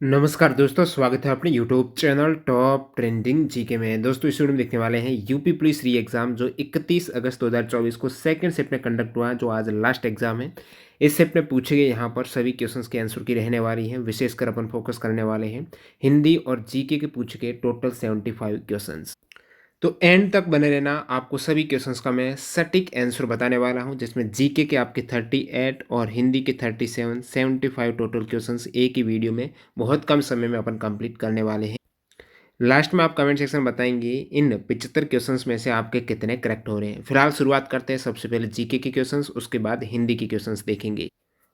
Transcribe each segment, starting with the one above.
नमस्कार दोस्तों, स्वागत है अपने YouTube channel top trending GK में। दोस्तों इस वीडियो में देखने वाले हैं यूपी पुलिस री एग्ज़ाम जो 31 अगस्त 2024 को सेकंड शिफ्ट में कंडक्ट हुआ है, जो आज लास्ट एग्जाम है। इस शिफ्ट में पूछे गए यहाँ पर सभी क्वेश्चंस के आंसर की रहने वाली हैं। विशेषकर अपन फोकस करने वाले हैं हिंदी और जीके के पूछे गए टोटल 75 क्वेश्चंस। तो एंड तक बने रहना, आपको सभी क्वेश्चंस का मैं सटीक आंसर बताने वाला हूं, जिसमें जीके के आपके 38 और हिंदी के 37 75 टोटल क्वेश्चंस एक ही वीडियो में बहुत कम समय में अपन कंप्लीट करने वाले हैं। लास्ट में आप कमेंट सेक्शन में बताएंगे इन 75 क्वेश्चंस में से आपके कितने करेक्ट हो रहे हैं। फिलहाल शुरुआत करते हैं। सबसे पहले जीके के क्वेश्चंस, उसके बाद हिंदी के क्वेश्चंस देखेंगे।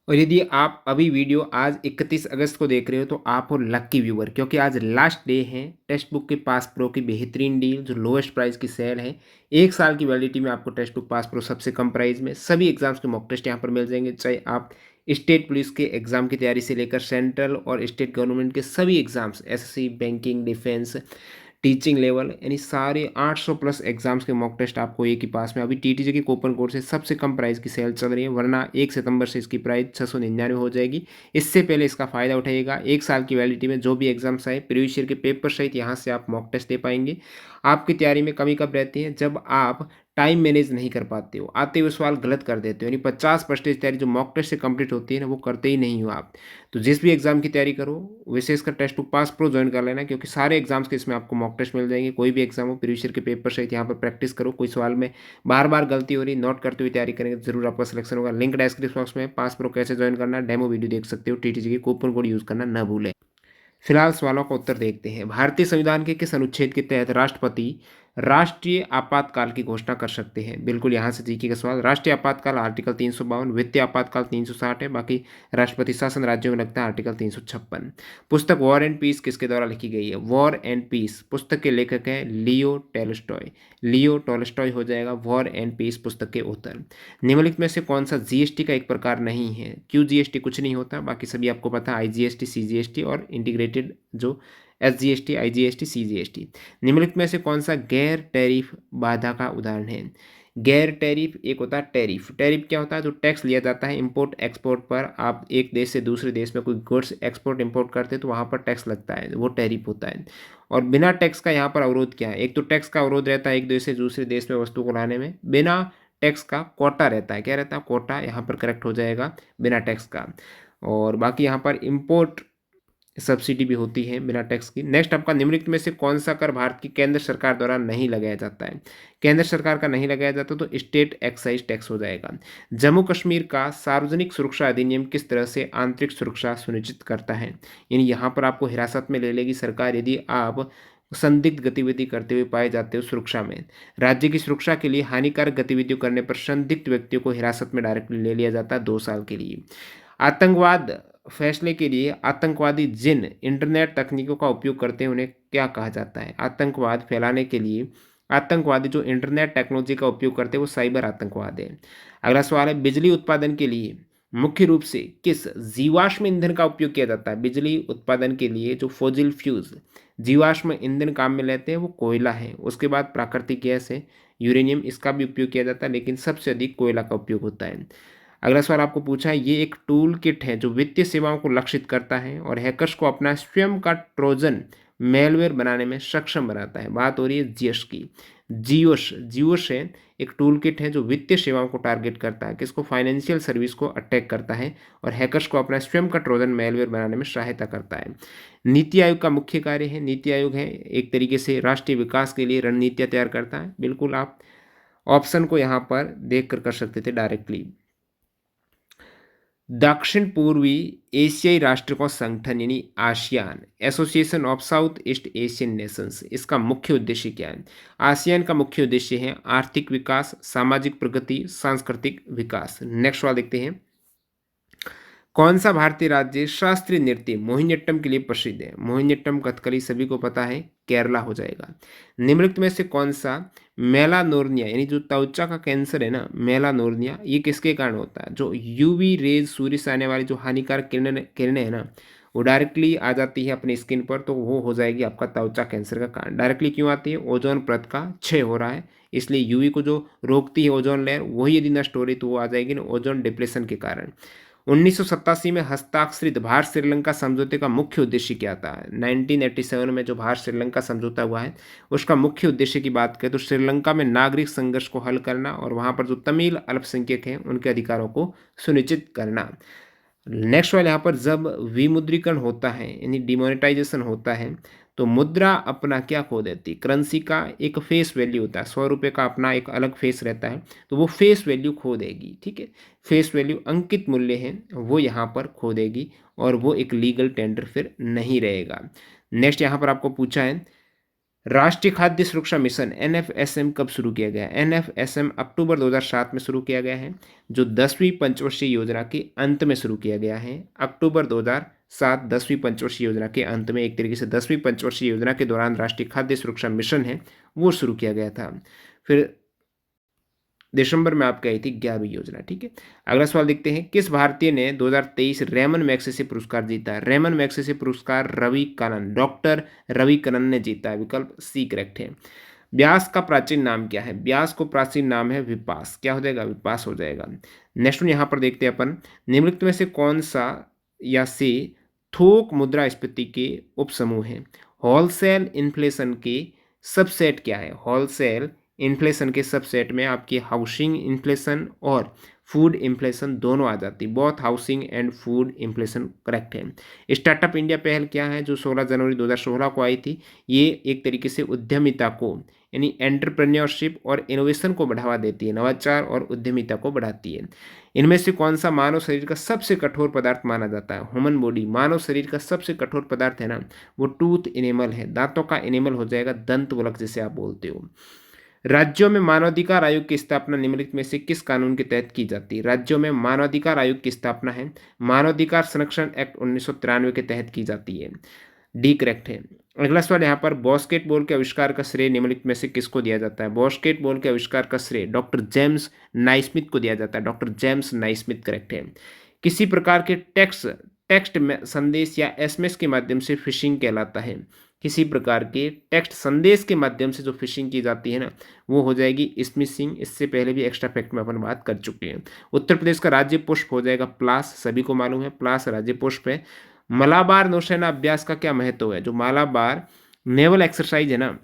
और यदि आप अभी वीडियो आज 31 अगस्त को देख रहे हो तो आप हो लक्की व्यूअर, क्योंकि आज लास्ट डे है टेक्स्ट बुक के पास प्रो की बेहतरीन डील जो लोएस्ट प्राइस की सेल है। 1 साल की वैलिडिटी में आपको टेक्स्ट बुक पास प्रो सबसे कम प्राइस में सभी एग्जाम्स के मॉक टेस्ट यहाँ पर मिल जाएंगे। चाहे आप स्टेट पुलिस के एग्जाम की तैयारी से लेकर सेंट्रल और स्टेट गवर्नमेंट के सभी exams, SSC, banking, defence, teaching level, यानी सारे 800 प्लस एग्जाम्स के मॉक टेस्ट आपको एक ही पास में। अभी टीटीजे की कूपन कोड से सबसे कम प्राइस की सेल चल रही है, वरना 1 सितंबर से इसकी प्राइस 699 हो जाएगी। इससे पहले इसका फ़ायदा उठाइएगा। 1 साल की वैलिडिटी में जो भी एग्जाम्स आए प्रीवियस ईयर के पेपर सहित यहाँ से आप मॉक टेस्ट दे पाएंगे। आपकी तैयारी में कमी कब रहती है? जब आप टाइम मैनेज नहीं कर पाते हो, आते हुए सवाल गलत कर देते हो, यानी 50% तैयारी जो मॉक टेस्ट से कंप्लीट होती है ना, वो करते ही नहीं हो आप। तो जिस भी एग्जाम की तैयारी करो, विशेषकर test book pass pro join कर लेना, क्योंकि सारे एग्जाम्स के इसमें आपको मॉक टेस्ट मिल जाएंगे। कोई भी एग्जाम हो, प्रीवियस ईयर के पेपर सहित यहाँ पर प्रैक्टिस करो। कोई सवाल में बार बार गलती हो रही, नोट करते हुए तैयारी करेंगे, जरूर आपका सिलेक्शन होगा। लिंक डिस्क्रिप्शन बॉक्स में, पास प्रो कैसे ज्वाइन करना डेमो वीडियो देख सकते हो। टीटीजी के कूपन कोड यूज करना न भूलें। फिलहाल सवालों का उत्तर देखते हैं। भारतीय संविधान के किस अनुच्छेद के तहत राष्ट्रपति राष्ट्रीय आपातकाल की घोषणा कर सकते हैं? बिल्कुल यहाँ से जीके का सवाल। राष्ट्रीय आपातकाल आर्टिकल 352, वित्तीय आपातकाल 360 है। बाकी राष्ट्रपति शासन राज्यों में लगता है आर्टिकल 356। पुस्तक वॉर एंड पीस किसके द्वारा लिखी गई है? वॉर एंड पीस पुस्तक के लेखक हैं लियो टॉल्स्टॉय। लियो टॉल्स्टॉय हो जाएगा वॉर एंड पीस पुस्तक के ऑथर। निम्नलिखित में से कौन सा जीएसटी का एक प्रकार नहीं है? क्यों जीएसटी कुछ नहीं होता, बाकी सभी आपको पता है, आईजीएसटी, सीजीएसटी और इंटीग्रेटेड जो एसजीएसटी, आईजीएसटी, सीजीएसटी। निम्नलिखित में से कौन सा गैर टैरिफ बाधा का उदाहरण है? गैर टैरिफ एक होता है टैरिफ। टैरिफ क्या होता है? जो टैक्स लिया जाता है इंपोर्ट एक्सपोर्ट पर। आप एक देश से दूसरे देश में कोई गुड्स एक्सपोर्ट इंपोर्ट करते हैं तो वहाँ पर टैक्स लगता है, वो टैरिफ होता है। और बिना टैक्स का यहाँ पर अवरोध क्या है? एक तो टैक्स का अवरोध रहता है एक देश से दूसरे देश में वस्तु को लाने में। बिना टैक्स का कोटा रहता है। क्या रहता है? कोटा। यहाँ पर करेक्ट हो जाएगा बिना टैक्स का। और बाकी यहाँ पर इंपोर्ट सब्सिडी भी होती है बिना टैक्स की। नेक्स्ट आपका, निम्नलिखित में से कौन सा कर भारत की केंद्र सरकार द्वारा नहीं लगाया जाता है? केंद्र सरकार का नहीं लगाया जाता तो स्टेट एक्साइज टैक्स हो जाएगा। जम्मू कश्मीर का सार्वजनिक सुरक्षा अधिनियम किस तरह से आंतरिक सुरक्षा सुनिश्चित करता है? यानी यहाँ पर आपको हिरासत में ले लेगी सरकार यदि आप संदिग्ध गतिविधि करते हुए पाए जाते हो सुरक्षा में। राज्य की सुरक्षा के लिए हानिकारक गतिविधियों करने पर संदिग्ध व्यक्तियों को हिरासत में डायरेक्टली ले लिया जाता है 2 साल के लिए। आतंकवाद फैसले के लिए आतंकवादी जिन इंटरनेट तकनीकों का उपयोग करते हैं उन्हें क्या कहा जाता है? आतंकवाद फैलाने के लिए आतंकवादी जो इंटरनेट टेक्नोलॉजी का उपयोग करते हैं वो साइबर आतंकवाद है। अगला सवाल है, बिजली उत्पादन के लिए मुख्य रूप से किस जीवाश्म ईंधन का उपयोग किया जाता है? बिजली उत्पादन के लिए जो फॉसिल फ्यूल्स जीवाश्म ईंधन काम में लेते हैं वो कोयला है। उसके बाद प्राकृतिक गैस है यूरेनियम, इसका भी उपयोग किया जाता है, लेकिन सबसे अधिक कोयला का उपयोग होता है। अगला सवाल आपको पूछा है, ये एक टूल किट है जो वित्तीय सेवाओं को लक्षित करता है और हैकर्स को अपना स्वयं का ट्रोजन मेलवेयर बनाने में सक्षम बनाता है। बात हो रही है जियोश की। जियोश जियोश है एक टूल किट है जो वित्तीय सेवाओं को टारगेट करता है, किसको? फाइनेंशियल सर्विस को अटैक करता है और हैकर्स को अपना स्वयं का ट्रोजन मेलवेयर बनाने में सहायता करता है। नीति आयोग का मुख्य कार्य है, नीति आयोग है एक तरीके से राष्ट्रीय विकास के लिए रणनीतियाँ तैयार करता है। बिल्कुल आप ऑप्शन को यहाँ पर देख कर सकते थे डायरेक्टली। दक्षिण पूर्वी एशियाई राष्ट्रों का संगठन यानी ASEAN, association of south east Asian Nations, इसका मुख्य उद्देश्य क्या है? आसियान का मुख्य उद्देश्य है आर्थिक विकास, सामाजिक प्रगति, सांस्कृतिक विकास। नेक्स्ट सवाल देखते हैं। कौन सा भारतीय राज्य शास्त्रीय नृत्य मोहिनीअट्टम के लिए प्रसिद्ध है? मोहिनीअट्टम कथकली सभी को पता है, केरला हो जाएगा। निम्नलिखित में से कौन सा मेलानोर्निया यानी जो त्वचा का कैंसर है ना, मेलानोर्निया, ये किसके कारण होता है? जो यूवी रेज सूर्य से आने वाली जो हानिकारक किरणें है ना, वो डायरेक्टली आ जाती है अपनी स्किन पर, तो वो हो जाएगी आपका त्वचा कैंसर का कारण। डायरेक्टली क्यों आती है? ओजोन परत का क्षय हो रहा है, इसलिए यूवी को जो रोकती है ओजोन लेयर, वही यदि नष्ट हो रही तो वो आ जाएगी ना ओजोन डिप्लेशन के कारण। 1987 में हस्ताक्षरित भारत श्रीलंका समझौते का मुख्य उद्देश्य क्या था? 1987 में जो भारत श्रीलंका समझौता हुआ है उसका मुख्य उद्देश्य की बात करें तो श्रीलंका में नागरिक संघर्ष को हल करना और वहाँ पर जो तमिल अल्पसंख्यक हैं उनके अधिकारों को सुनिश्चित करना। नेक्स्ट वाले यहाँ पर जब विमुद्रीकरण होता है यानी डिमोनेटाइजेशन होता है तो मुद्रा अपना क्या खो देती है? करेंसी का एक फेस वैल्यू होता है, 100 रुपये का अपना एक अलग फेस रहता है तो वो फेस वैल्यू खो देगी। ठीक है, फेस वैल्यू अंकित मूल्य है वो यहाँ पर खो देगी और वो एक लीगल टेंडर फिर नहीं रहेगा। नेक्स्ट यहाँ पर आपको पूछा है राष्ट्रीय खाद्य सुरक्षा मिशन एनएफएसएम कब शुरू किया गया? एनएफएसएम अक्टूबर 2007 में शुरू किया गया है, जो 10वीं पंचवर्षीय योजना के अंत में शुरू किया गया है। अक्टूबर 2007 10वीं पंचवर्षीय योजना के अंत में, एक तरीके से 10वीं पंचवर्षीय योजना के दौरान राष्ट्रीय खाद्य सुरक्षा मिशन है वो शुरू किया गया था। फिर दिसंबर में आपकी आई थी 11वीं योजना। ठीक है, अगला सवाल देखते हैं, किस भारतीय ने 2023 रेमन मैग्सेसे पुरस्कार जीता? रेमन मैग्सेसे पुरस्कार रवि कनन, डॉक्टर रवि कनन ने जीता है। विकल्प सी करेक्ट है। व्यास का प्राचीन नाम क्या है? व्यास को प्राचीन नाम है विपास। क्या हो जाएगा? विपास हो जाएगा। नेक्स्ट यहाँ पर देखते हैं अपन, निम्नलिखित में से कौन सा या से थोक मुद्रास्फीति के उपसमूह हैं? होलसेल इन्फ्लेशन के सबसेट क्या है? होलसेल इन्फ्लेशन के सबसेट में आपकी हाउसिंग इन्फ्लेशन और फूड इन्फ्लेशन दोनों आ जाती है। Both housing and food inflation correct है। स्टार्टअप इंडिया पहल क्या है जो 16 जनवरी 2016 को आई थी? ये एक तरीके से उद्यमिता को यानी एंटरप्रेन्योरशिप और इनोवेशन को बढ़ावा देती है, नवाचार और उद्यमिता को बढ़ाती है। इनमें से कौन सा मानव शरीर का सबसे कठोर पदार्थ माना जाता है? Human body. मानव शरीर का सबसे कठोर पदार्थ है ना वो टूथ इनेमल है, दांतों का इनेमल हो जाएगा, दंत वलक जिसे आप बोलते हो। राज्यों में मानवाधिकार आयोग की स्थापना निम्नलिखित में से किस कानून के तहत की जाती है? राज्यों में मानवाधिकार आयोग की स्थापना है मानवाधिकार संरक्षण एक्ट 1993 के तहत की जाती है। डी करेक्ट है। अगला सवाल यहाँ पर, बास्केटबॉल के आविष्कार का श्रेय निम्नलिखित में से किसको दिया जाता है? बास्केटबॉल के आविष्कार का श्रेय डॉक्टर जेम्स नाइस्मिथ को दिया जाता है। डॉक्टर जेम्स नाइस्मिथ करेक्ट है। किसी प्रकार के टेक्स्ट में संदेश या एसएमएस के माध्यम से फिशिंग कहलाता है? किसी प्रकार के टेक्स्ट संदेश के माध्यम से जो फिशिंग की जाती है ना वो हो जाएगी स्मिशिंग। इससे पहले भी एक्स्ट्रा फैक्ट में अपन बात कर चुके हैं। उत्तर प्रदेश का राज्य पुष्प हो जाएगा प्लास, सभी को मालूम है प्लास राज्य पुष्प है। मलाबार नौसेना अभ्यास का क्या महत्व है? जो मालाबार नेवल एक्सरसाइज है ना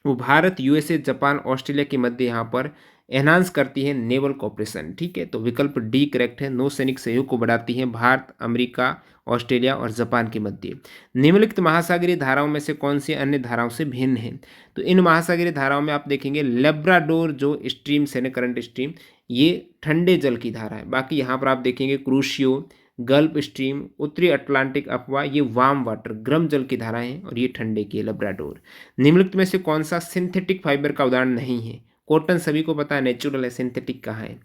वो भारत, यूएसए, जापान, ऑस्ट्रेलिया के मध्य यहाँ पर एनहांस करती है नेवल कॉपरेशन। ठीक है, तो विकल्प डी करेक्ट है। नौसैनिक सहयोग को बढ़ाती है भारत, अमेरिका, ऑस्ट्रेलिया और जापान के मध्य। निम्नलिखित महासागरीय धाराओं में से कौन सी अन्य धाराओं से भिन्न है? तो इन महासागरीय धाराओं में आप देखेंगे लेब्राडोर जो स्ट्रीम से करंट स्ट्रीम ये ठंडे जल की धारा है। बाकी यहाँ पर आप देखेंगे क्रूशियो, गल्फ स्ट्रीम, उत्तरी अटलांटिक अफवाह ये वार्म वाटर गर्म जल की धाराएं हैं और ये ठंडे की है लेब्राडोर। निम्नलिखित में से कौन सा सिंथेटिक फाइबर का उदाहरण नहीं है? कॉटन सभी को पता है नेचुरल है, सिंथेटिक कहाँ है?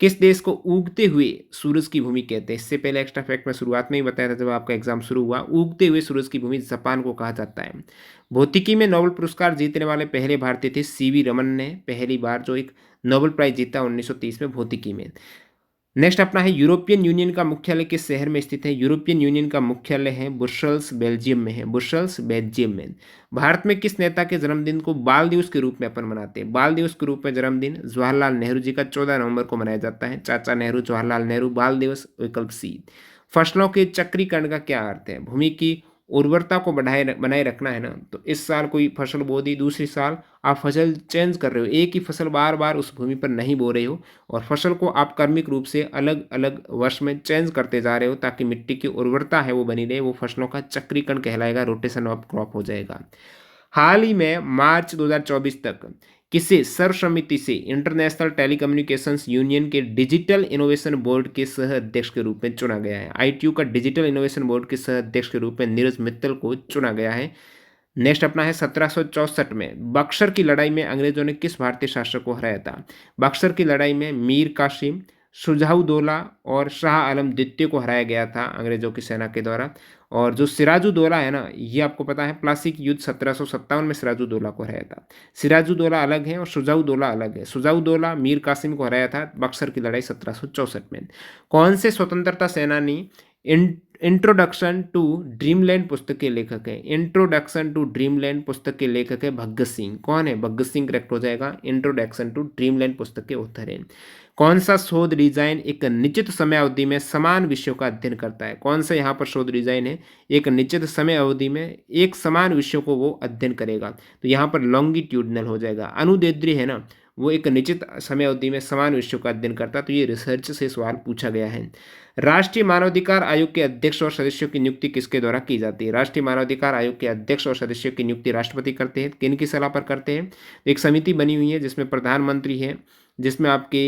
किस देश को उगते हुए सूरज की भूमि कहते हैं? इससे पहले एक्स्ट्रा फैक्ट में शुरुआत में ही बताया था जब आपका एग्जाम शुरू हुआ, उगते हुए सूरज की भूमि जापान को कहा जाता है। भौतिकी में नोबेल पुरस्कार जीतने वाले पहले भारतीय थे सीवी रमन ने, पहली बार जो एक नोबेल प्राइज जीता 1930 में भौतिकी में। नेक्स्ट अपना है, यूरोपियन यूनियन का मुख्यालय किस शहर में स्थित है? यूरोपियन यूनियन का मुख्यालय है ब्रुसेल्स, बेल्जियम में है। ब्रुसेल्स बेल्जियम में। भारत में किस नेता के जन्मदिन को बाल दिवस के रूप में अपन मनाते हैं? बाल दिवस के रूप में जन्मदिन जवाहरलाल नेहरू जी का 14 नवंबर को मनाया जाता है। चाचा नेहरू, जवाहरलाल नेहरू, बाल दिवस। विकल्प सी। फसलों के चक्रीकरण का क्या अर्थ है? भूमि की उर्वरता को बनाए रखना है ना, तो इस साल कोई फसल बो दी, दूसरी साल आप फसल चेंज कर रहे हो, एक ही फसल बार बार उस भूमि पर नहीं बो रहे हो और फसल को आप क्रमिक रूप से अलग अलग वर्ष में चेंज करते जा रहे हो ताकि मिट्टी की उर्वरता है वो बनी रहे। वो फसलों का चक्रीकरण कहलाएगा, रोटेशन ऑफ क्रॉप हो जाएगा। हाल ही में मार्च 2024 तक किसे सर्वसम्मति से इंटरनेशनल टेलीकम्युनिकेशंस यूनियन के डिजिटल इनोवेशन बोर्ड के सह अध्यक्ष के रूप में चुना गया है? आईटीयू का डिजिटल इनोवेशन बोर्ड के सह अध्यक्ष के रूप में नीरज मित्तल को चुना गया है। नेक्स्ट अपना है, 1764 में बक्सर की लड़ाई में अंग्रेजों ने किस भारतीय शासक को हराया था? बक्सर की लड़ाई में मीर कासिम, शुजाउद्दौला और शाह आलम द्वितीय को हराया गया था अंग्रेजों की सेना के द्वारा। और जो सिराजुद्दौला है ना ये आपको पता है प्लासी युद्ध 1757 में सिराजुद्दौला को हराया था। सिराजुद्दौला अलग है और शुजाउद्दौला अलग है। शुजाउद्दौला मीर कासिम को हराया था बक्सर की लड़ाई 1764 में। कौन से स्वतंत्रता सेनानी इंट्रोडक्शन टू ड्रीमलैंड पुस्तक के लेखक है? इंट्रोडक्शन टू ड्रीमलैंड पुस्तक के लेखक है भगत सिंह। कौन है? भगत सिंह करेक्ट हो जाएगा। इंट्रोडक्शन टू ड्रीमलैंड पुस्तक के ऑथर हैं। कौन सा शोध डिजाइन एक निश्चित समय अवधि में समान विषयों का अध्ययन करता है? कौन सा यहाँ पर शोध डिजाइन है? एक निश्चित समय अवधि में एक समान विषयों को वो अध्ययन करेगा। तो यहाँ पर लॉन्गिट्यूडनल हो जाएगा। अनुदैर्ध्य है ना, वो एक निश्चित समय अवधि में समान विषयों का अध्ययन करता है। तो ये रिसर्च से सवाल पूछा गया है। राष्ट्रीय मानवाधिकार आयोग के अध्यक्ष और सदस्यों की नियुक्ति किसके द्वारा की जाती है? राष्ट्रीय मानवाधिकार आयोग के अध्यक्ष और सदस्यों की नियुक्ति राष्ट्रपति करते हैं। किन की सलाह पर करते हैं? एक समिति बनी हुई है जिसमें प्रधानमंत्री है, जिसमें आपके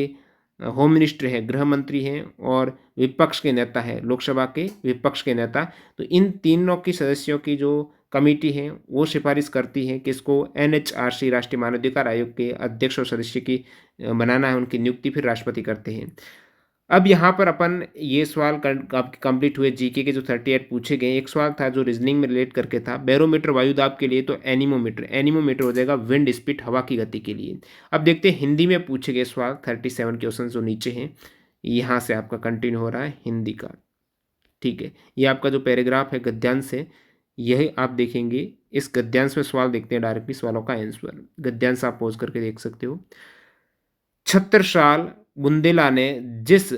होम मिनिस्टर है, गृह मंत्री हैं और विपक्ष के नेता है, लोकसभा के विपक्ष के नेता। तो इन तीनों की सदस्यों की जो कमेटी है वो सिफारिश करती है कि इसको एनएचआरसी राष्ट्रीय मानवाधिकार आयोग के अध्यक्ष और सदस्य की बनाना है, उनकी नियुक्ति फिर राष्ट्रपति करते हैं। अब यहाँ पर अपन ये सवाल आपके कंप्लीट हुए जीके के जो 38 पूछे गए। एक सवाल था जो रीजनिंग में रिलेट करके था, बैरोमीटर वायु दाब के लिए तो एनीमोमीटर, एनीमोमीटर हो जाएगा विंड स्पीड, हवा की गति के लिए। अब देखते हैं हिंदी में पूछे गए सवाल 37 क्वेश्चन जो नीचे हैं, यहाँ से आपका कंटिन्यू हो रहा है हिंदी का। ठीक है, ये आपका जो पैराग्राफ है गद्यांश है, यही आप देखेंगे। इस गद्यांश में सवाल देखते हैं डायरेक्टली सवालों का आंसर। गद्यांश आप पोज करके देख सकते हो। छत्रसाल बुंदेला ने जिस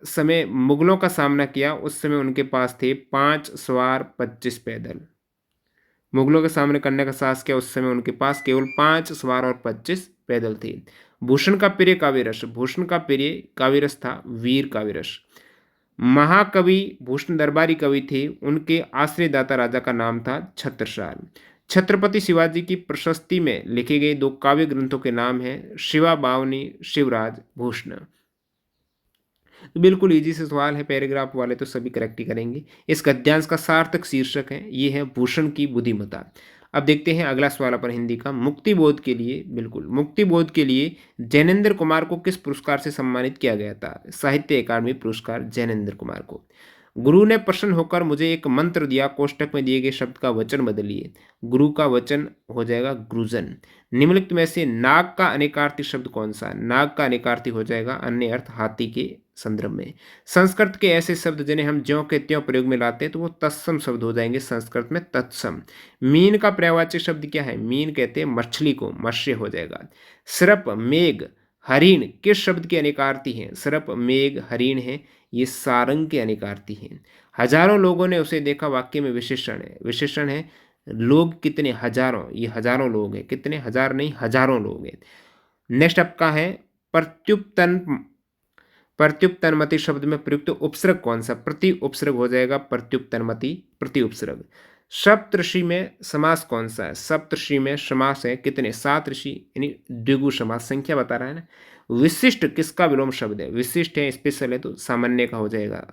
समय मुगलों का सामना किया उस समय उनके पास थे 5 सवार 25 पैदल। मुगलों के सामने करने का साहस किया उस समय उनके पास केवल 5 सवार और 25 पैदल थे। भूषण का प्रिय काव्यरस, भूषण का प्रिय काव्यरस था वीर काव्यरस। महाकवि भूषण दरबारी कवि थे, उनके आश्रयदाता राजा का नाम था छत्रसाल। छत्रपति शिवाजी की प्रशस्ति में लिखे गए 2 काव्य ग्रंथों के नाम हैं शिवा बावनी, शिवराज भूषण। तो बिल्कुल इजी से सवाल है, पैराग्राफ वाले तो सभी करेक्ट ही करेंगे। इस गद्यांश का सार्थक शीर्षक है, ये है भूषण की बुद्धिमत्ता। अब देखते हैं अगला सवाल अपन हिंदी का। मुक्ति बोध के लिए, बिल्कुल मुक्ति बोध के लिए जैनेन्द्र कुमार को किस पुरस्कार से सम्मानित किया गया था? साहित्य अकादमी पुरस्कार जैनेन्द्र कुमार को। गुरु ने प्रसन्न होकर मुझे एक मंत्र दिया, कोष्टक में दिए गए शब्द का वचन बदलिए। गुरु का वचन हो जाएगा गुरुजन। निम्नलिखित में से नाग का अनेकार्थी शब्द कौन सा? नाग का अनेकार्थी हो जाएगा अन्य अर्थ हाथी के संदर्भ में। संस्कृत के ऐसे शब्द जिन्हें हम ज्यों के त्यों प्रयोग में लाते हैं तो वो तत्सम शब्द हो जाएंगे संस्कृत में, तत्सम। मीन का पर्यायवाची शब्द क्या है? मीन कहते हैं मछली को, मत्स्य हो जाएगा। सर्प, मेघ, हरिण किस शब्द के अनेकार्थी हैं? सर्प, मेघ, हरिण है, ये सारंग के अनेकार्थी हैं। हजारों लोगों ने उसे देखा, वाक्य में विशेषण है, विशेषण है लोग कितने? हजारों, ये हजारों लोग हैं, कितने? हजार नहीं, हजारों लोग हैं। नेक्स्ट आपका है प्रत्युत्पन्न, प्रत्युत्पन्नमति शब्द में प्रयुक्त उपसर्ग कौन सा? प्रति उपसर्ग हो जाएगा प्रत्युत्पन्नमति, प्रति उपसर्ग। सप्तऋषि में समास कौन सा है? सप्तऋषि में समास है कितने? 7 ऋषि, यानी द्विगु समास, संख्या बता रहा है ना। विशिष्ट किसका विलोम शब्द है? विशिष्ट है, स्पेशल है, तो सामान्य का हो जाएगा।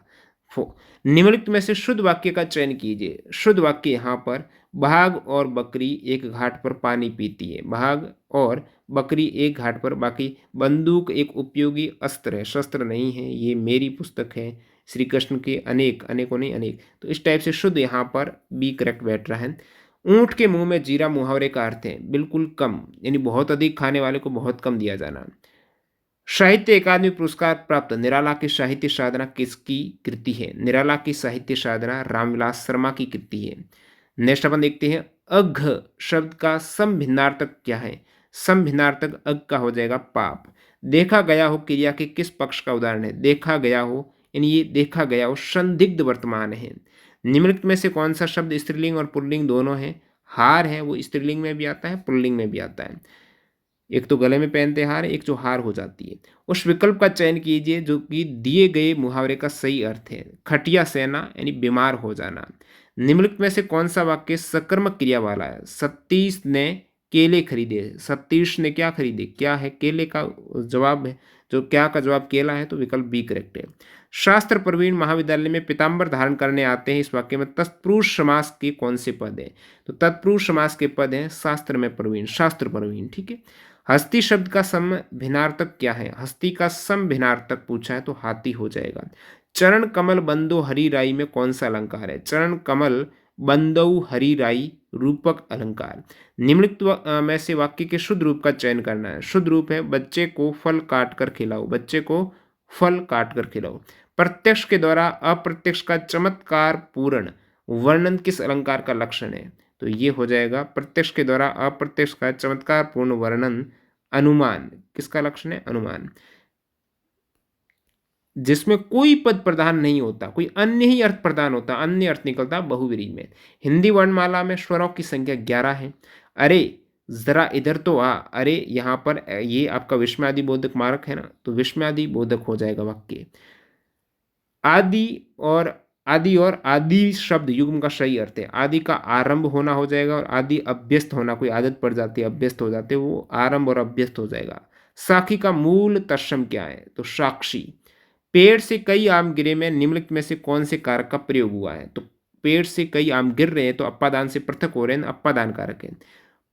निम्नलिखित में से शुद्ध वाक्य का चयन कीजिए। शुद्ध वाक्य यहाँ पर बाघ और बकरी एक घाट पर पानी पीती है, बाघ और बकरी एक घाट पर। बाकी बंदूक एक उपयोगी अस्त्र है, शस्त्र नहीं है, ये मेरी पुस्तक है, श्री कृष्ण के अनेक, अनेकों नहीं अनेक। तो इस टाइप से शुद्ध यहाँ पर बी करेक्ट बैठ रहा है। ऊंट के मुंह में जीरा मुहावरे का अर्थ है बिल्कुल कम, यानी बहुत अधिक खाने वाले को बहुत कम दिया जाना। साहित्य अकादमी पुरस्कार प्राप्त निराला की साहित्य साधना किसकी कृति है? निराला की साहित्य साधना रामविलास शर्मा की कृति है। नेक्स्ट अपन देखते हैं अघ शब्द का समभिन्नार्थक क्या है? समभिन्नार्थक अघ का हो जाएगा पाप। देखा गया हो क्रिया के किस पक्ष का उदाहरण है? देखा गया हो, यानी ये देखा गया हो संदिग्ध वर्तमान है। निम्नलिखित में से कौन सा शब्द स्त्रीलिंग और पुल्लिंग दोनों है? हार है, वो स्त्रीलिंग में भी आता है पुल्लिंग में भी आता है। एक तो गले में पहनते हार, एक जो हार हो जाती है। उस विकल्प का चयन कीजिए जो कि दिए गए मुहावरे का सही अर्थ है। खटिया सेना, यानी बीमार हो जाना। निम्नलिखित में से कौन सा वाक्य सकर्मक क्रिया वाला है? सतीश ने केले खरीदे। सतीश ने क्या खरीदे? क्या है? केले का जवाब है, जो क्या का जवाब केला है, तो विकल्प बी करेक्ट है। शास्त्र प्रवीण महाविद्यालय में पीताम्बर धारण करने आते हैं, इस वाक्य में तत्पुरुष समास के कौन से पद हैं? तो तत्पुरुष समास के पद हैं शास्त्र में प्रवीण, शास्त्र प्रवीण। ठीक है। हस्ती शब्द का समभिन्नार्थक क्या है? हस्ती का समभिन्नार्थक पूछा है तो हाथी हो जाएगा। चरण कमल बंदो हरि राई में कौन सा अलंकार है? चरण कमल बंदो हरि राई रूपक अलंकार। निम्नलिखित में से वाक्य के शुद्ध रूप का चयन करना है। शुद्ध रूप है बच्चे को फल काट कर खिलाओ, बच्चे को फल काट कर खिलाओ। प्रत्यक्ष के द्वारा अप्रत्यक्ष का चमत्कार पूर्ण वर्णन किस अलंकार का लक्षण है? तो ये हो जाएगा प्रत्यक्ष के द्वारा अप्रत्यक्ष का चमत्कार पूर्ण वर्णन अनुमान किसका लक्षण है? अनुमान। जिसमें कोई पद प्रधान नहीं होता, कोई अन्य ही अर्थ प्रधान होता, अन्य अर्थ निकलता बहुव्रीहि में। हिंदी वर्णमाला में स्वरों की संख्या 11 है। अरे जरा इधर तो आ, अरे यहाँ पर ये आपका विस्मयादि बोधक मारक है ना, तो विस्मयादि बोधक हो जाएगा वाक्य। आदि और आदि शब्द युग्म का सही अर्थ है। आदि का आरंभ होना हो जाएगा, और आदि अभ्यस्त होना, कोई आदत पड़ जाती है अभ्यस्त हो जाते, वो आरंभ और अभ्यस्त हो जाएगा। साखी का मूल तत्सम क्या है, तो साक्षी। पेड़ से कई आम गिरे में निम्नलिखित में से कौन से कारक का प्रयोग हुआ है, तो पेड़ से कई आम गिर रहे हैं तो अप्पादान से पृथक हो रहे हैं, अप्पादान कारक है।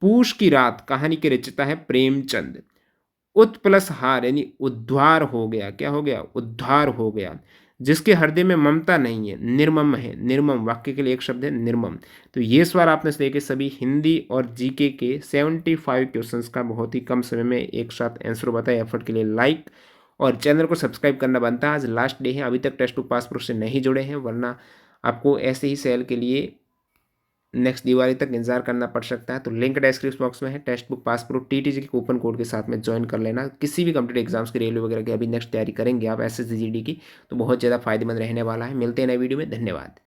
पूष की रात कहानी के रचयिता है प्रेमचंद। उत प्लस हार यानी उद्धार हो गया, क्या हो गया, उद्धार हो गया। जिसके हृदय में ममता नहीं है, निर्मम है, निर्मम वाक्य के लिए एक शब्द है निर्मम। तो ये सवाल आपने से देखे सभी हिंदी और जीके के 75 क्वेश्चंस का बहुत ही कम समय में एक साथ आंसर बताया। एफर्ट के लिए लाइक और चैनल को सब्सक्राइब करना बनता है। आज लास्ट डे है, अभी तक टेस्ट बुक पासपोर्ट से नहीं जुड़े हैं, वरना आपको ऐसे ही सेल के लिए नेक्स्ट दिवाली तक इंतजार करना पड़ सकता है। तो लिंक डिस्क्रिप्शन बॉक्स में है। टेक्स्ट बुक पासपोर्ट टीटीजी के कूपन कोड के साथ में ज्वाइन कर लेना। किसी भी कम्पिटेटिव एग्जाम्स की, रेलवे वगैरह की अभी नेक्स्ट तैयारी करेंगे आप एसएससी जीडी की, तो बहुत ज़्यादा फायदेमंद रहने वाला है। मिलते हैं नए वीडियो में, धन्यवाद।